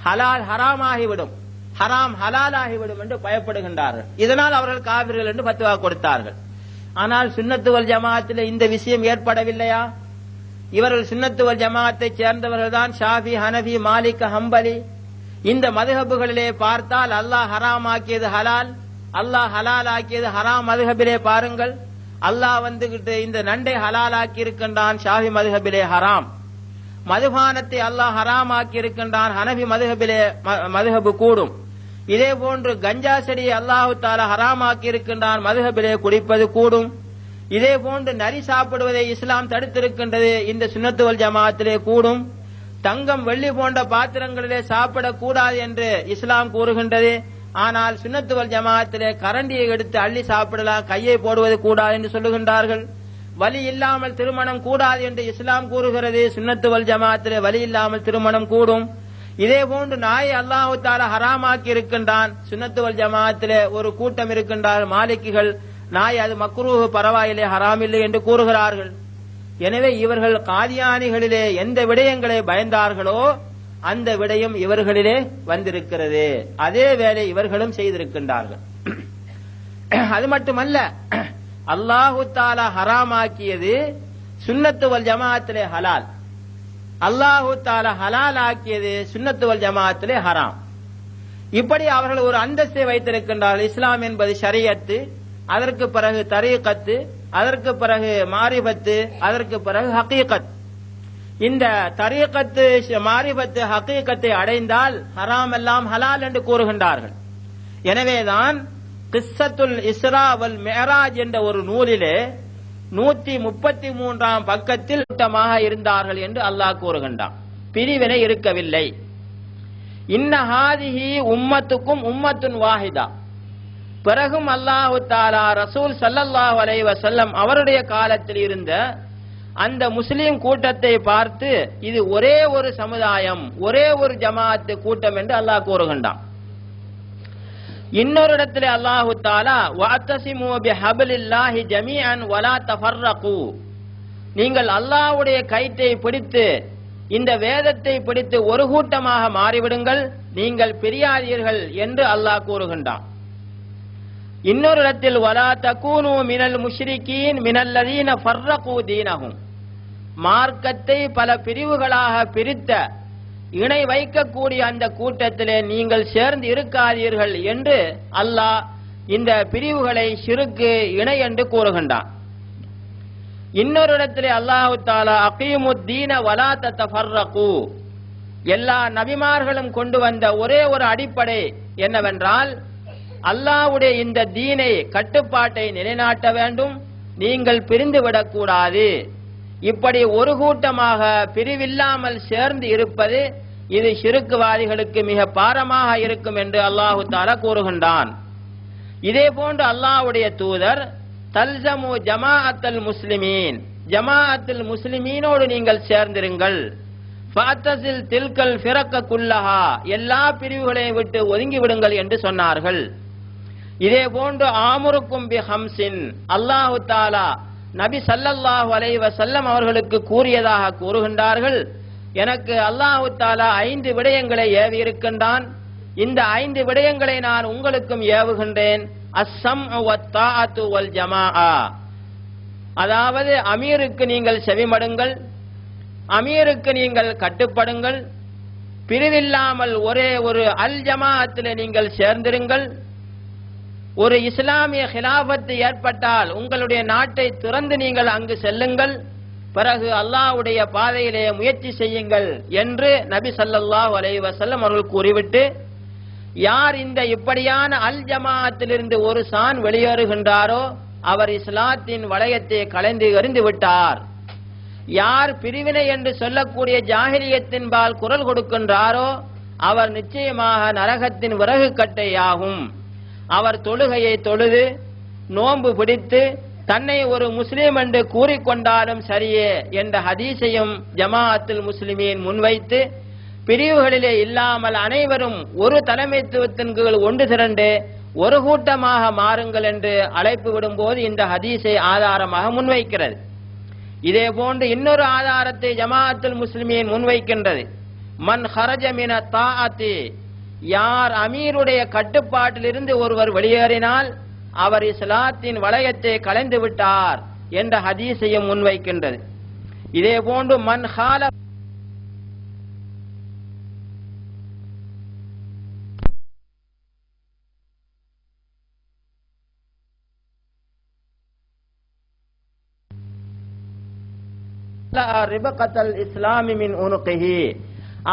ஹலால் ஹராம் ஆகிவிடும், ஹராம் ஹலால் ஆகிவிடும் என்று பயப்படுகின்றார்கள். இதனால் அவர்கள் காபிர்கள் என்று ஃபத்வா கொடுத்தார்கள். ஆனால் சுன்னத்து வல் ஜமாஅத்தில் இந்த விஷயம் ஏற்படவில்லையா? இவர்கள் சுன்னத்து வல் ஜமாஅத்தை சேர்ந்தவர்கள் தான் ஷாஃபி, ஹனஃபி, மாலிக், ஹம்பலி. இந்த மதுஹபுகளிலே பார்த்தால் அல்லாஹ் ஹராம் ஆக்கியது ஹலால், அல்லாஹ் ஹலால் ஆக்கியது ஹராம். மதுஹபிலே பாருங்கள், அல்லாஹ் வந்துகிட்டு இந்த நண்டை ஹலால் ஆக்கி இருக்கின்றான், ஷாஃபி மதுஹபிலே ஹராம். மதுபானத்தை அல்லாஹ் ஹராம் ஆக்கி இருக்கின்றான், ஹனஃபி மதுஹபிலே மதுஹபு கூடும். இதே போன்று கஞ்சா செடியை அல்லாஹு தஆலா ஹராம் ஆக்கி இருக்கின்றான், மதுஹபிலே குடிப்பது கூடும். இதே போன்று நரி சாப்பிடுவதை இஸ்லாம் தடுத்திருக்கின்றது, இந்த சுன்னத்து வல் ஜமாஅத்திலே கூடும். தங்கம் வெள்ளி போன்ற பாத்திரங்களிலே சாப்பிடக்கூடாது என்று இஸ்லாம் கூறுகின்றது. ஆனால் சுன்னத்து வல் ஜமாஅத்திலே கரண்டியை எடுத்து அள்ளி சாப்பிடலாம், கையை போடுவது கூடாது என்று சொல்லுகின்றார்கள். வலி இல்லாமல் திருமணம் கூடாது என்று இஸ்லாம் கூறுகிறது, சுன்னத்து வல் ஜமாஅத்திலே வலி இல்லாமல் திருமணம் கூடும். இதே போன்று நாயை அல்லாஹு தஆலா ஹராமாக்கி இருக்கின்றான், சுன்னத்து வல் ஜமாஅத்திலே ஒரு கூட்டம் இருக்கின்றார் மாலிக்கிகள், நாய் அது மக்ரூஹ் பரவாயில்லை ஹராம் இல்லை என்று கூறுகிறார்கள். எனவே இவர்கள் காதியானிகளிலே எந்த விடயங்களை பயந்தார்களோ அந்த விடயம் இவர்களிலே வந்திருக்கிறது, அதே வேளை இவர்களும் செய்திருக்கின்றார்கள். அது மட்டுமல்ல, அல்லாஹு தஆலா ஹராமாக்கியது சுன்னத்து வல் ஜமாஅத்திலே ஹலால், அல்லாஹு தஆலா ஹலால் ஆக்கியது சுன்னத்து வல் ஜமாஅத்திலே ஹராம். இப்படி அவர்கள் ஒரு அந்தஸ்தை வைத்திருக்கின்றார்கள். இஸ்லாம் என்பது ஷரியத்து, அதற்கு பிறகு தரீகத்து, அதற்கு பிறகு மாரிபத்து, அதற்கு பிறகு ஹகீகத். இந்த தரீகத்து, மாரிபத்து, ஹகீகத்தை அடைந்தால் ஹராம் எல்லாம் ஹலால் என்று கூறுகின்றார்கள். எனவேதான் கிஸ்ஸத்துல் இஸ்ரா வல் மிஅராஜ் என்ற ஒரு நூலிலே 133ஆம் பக்கத்தில் கூட்டமாக இருந்தார்கள் என்று அல்லாஹ் கூறுகின்றான். பிரிவினை இருக்கவில்லை. இன்ன ஹாதிஹி உம்மத்துக்கும் உம்மத்துன் வாஹிதா. பிறகும் அல்லாஹு தஆலா ரசூல் ஸல்லல்லாஹு அலைஹி வஸல்லம் அவருடைய காலத்தில் இருந்த அந்த முஸ்லிம் கூட்டத்தை பார்த்து இது ஒரே ஒரு சமுதாயம், ஒரே ஒரு ஜமாஅத்து கூட்டம் என்று அல்லாஹ் கூறுகின்றான். இன்னொரு இடத்திலே அல்லாஹு தஆலா வஅத்தஸிமு பிஹப்லில்லாஹி ஜமீஅன் வலா தஃபர்ரகு. நீங்கள் அல்லாஹ்வுடைய கயிற்றை பிடித்து இந்த வேதத்தை பிடித்து ஒரு கூட்டமாக மாறிவிடுங்கள், நீங்கள் பிரியாதீர்கள் என்று அல்லாஹ் கூறுகின்றான். இன்னொரு இடத்தில் வலா தகூனு மினல் முஷ்ரிகீன் மினல்லதீன ஃபர்ரகு தீனஹும். மார்க்கத்தை பல பிரிவுகளாக பிரித்த இணை வைக்கக்கூடிய அந்த கூட்டத்திலே நீங்கள் சேர்ந்து இருக்காதீர்கள் என்று அல்லாஹ் இந்த பிரிவுகளை ஷிர்க்கு இணை என்று கூறுகின்றான். இன்னொரு இடத்திலே அல்லாஹு தஆலா அகீமுத் தீன வலா தஃபர்ரகு. எல்லா நபிமார்களும் கொண்டு வந்த ஒரே ஒரு அடிப்படை என்னவென்றால் அல்லாஹ்வுடைய இந்த தீனை கட்டுப்பாட்டை நிலைநாட்ட வேண்டும், நீங்கள் பிரிந்து விடக்கூடாது. இப்படி ஒரு கூட்டமாக பிரிவில்லாமல் சேர்ந்து இருப்பது இது ஷிர்க்குவாதிகளுக்கு மிக பாரமாக இருக்கும் என்று அல்லாஹு தஆலா கூறுகின்றான். இதே போன்று அல்லாஹ்வுடைய தூதர் தல்சமு ஜமாஅத்துல் முஸ்லிமீன், ஜமாஅத்துல் முஸ்லிமீனோடு நீங்கள் சேர்ந்திருங்கள், ஃபஅத்தஸில் தில்கல் ஃபிரக குல்லஹா, எல்லா பிரிவுகளையும் விட்டு ஒதுங்கி விடுங்கள் என்று சொன்னார்கள். இதே போன்று ஆமுருக்கும் பி ஹம்சின், அல்லாஹு தஆலா நபி ஸல்லல்லாஹு அலைஹி வஸல்லம் அவர்களுக்கு கூறியதாக கூறுகின்றார்கள், எனக்கு அல்லாஹு தஆலா 5 விடயங்களை ஏவி இருக்கின்றான், இந்த 5 விடயங்களை நான் உங்களுக்கும் ஏவுகின்றேன். அஸ்ஸம்உ வத்தாஅத்து வல் ஜமாஆ, அதாவது அமீருக்கு நீங்கள் செவிமடுங்கள், அமீருக்கு நீங்கள் கட்டுப்படுங்கள், பிரிவில்லாமல் ஒரே ஒரு அல் ஜமாஅத்திலே நீங்கள் சேர்ந்திருங்கள். ஒரு இஸ்லாமிய ஹிலாஃபத்து ஏற்பட்டால் உங்களுடைய நாட்டை திறந்து நீங்கள் அங்கு செல்லுங்கள், பிறகு அல்லாஹ்வுடைய பாதையிலே முயற்சி செய்யுங்கள் என்று நபி ஸல்லல்லாஹு அலைஹி வஸல்லம் அவர்கள் கூறிவிட்டு, யார் இந்த இப்படியான அல் ஜமாஅத்திலிருந்து ஒரு சான் வெளியேறுகின்றாரோ அவர் இஸ்லாத்தின் வளையத்தை கலைந்து எறிந்து விட்டார். யார் பிரிவினை என்று சொல்லக்கூடிய ஜாஹிலியத்தின்பால் குரல் கொடுக்கின்றாரோ அவர் நிச்சயமாக நரகத்தின் விறகு கட்டையாகும். அவர் தொழுகையை தொழுது நோன்பு பிடித்து தன்னை ஒரு முஸ்லிம் என்று கூறிக்கொண்டாலும் சரியே என்ற ஹதீஸையும் ஜமாஅத்துல் முஸ்லிமீன் முன்வைத்து பிரிவுகளிலே இல்லாமல் அனைவரும் ஒரு தலைமைத்துவத்தின் கீழ் ஒன்று திரண்டு ஒரு கூட்டமாக மாறுங்கள் என்று அழைப்பு விடும்போது இந்த ஹதீஸை ஆதாரமாக முன்வைக்கிறது. இதே போன்று இன்னொரு ஆதாரத்தை ஜமாஅத்துல் முஸ்லிமீன் முன்வைக்கின்றது. மன் ஹரஜ மின தாஅத்தி, யார் அமீருடைய கட்டுப்பாட்டிலிருந்து ஒருவர் வெளியேறினால் அவர் இஸ்லாத்தின் வளையத்தை கலைந்து விட்டார் என்ற ஹதீஸையும் முன்வைக்கின்றது. இதே போன்று மன் ஹால ரிபகத்தல் இஸ்லாமி மின் உனுகிஹி,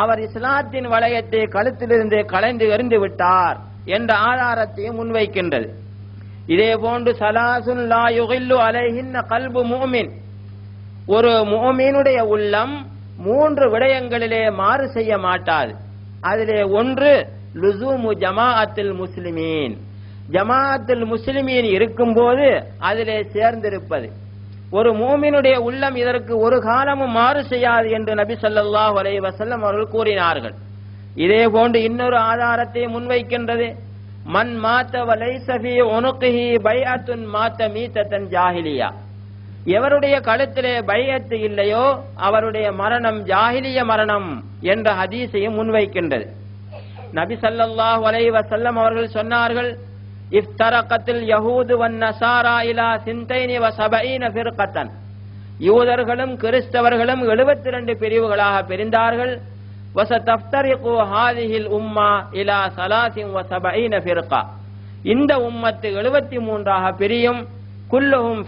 அவர் இஸ்லாத்தின் வளையத்தை கழுத்திலிருந்து கலைந்து எறிந்து விட்டார் என்ற ஆதாரத்தையும் முன்வைக்கின்றது. இதே போன்று சலாசுன் லா யுகில்லு அலைஹின்ன கல்பு முஃமின், ஒரு முஃமினுடைய உள்ளம் 3 விடயங்களிலே மாறு செய்ய மாட்டாது. அதிலே ஒன்று லுசூமு ஜமாஅத்துல் முஸ்லிமீன், ஜமாஅத்துல் முஸ்லிமீன் இருக்கும்போது அதிலே சேர்ந்திருப்பது. ஒரு மூமினுடைய உள்ளம் இதற்கு ஒரு காலமும் மாறு செய்யாது என்று நபி ஸல்லல்லாஹு அலைஹி வஸல்லம் அவர்கள் கூறினார்கள். இதே போன்று இன்னொரு ஆதாரத்தை முன்வைக்கின்றது. மன் மாத வலைஸ ஃபீ உனுகிஹி பைஅத்துன் மாத மீதத்தன் ஜாஹிலியா, எவருடைய கழுத்திலே பைஅத்து இல்லையோ அவருடைய மரணம் ஜாஹிலிய மரணம் என்ற ஹதீஸையும் முன்வைக்கின்றது. நபி ஸல்லல்லாஹு அலைஹி வஸல்லம் அவர்கள் சொன்னார்கள், இஃப்தரகத்தில் யஹூது வன் நஸாரா இலா 72 ஃபிர்கத்தன், யூதர்களும் கிறிஸ்தவர்களும் 72 பிரிவுகளாக பிரிந்தார்கள். வஸதஃப்தரிகு ஹாதிஹில் உம்மா இலா 73 ஃபிர்கா, இந்த உம்மத்து 73ஆக பிரியும். குல்லுஹும்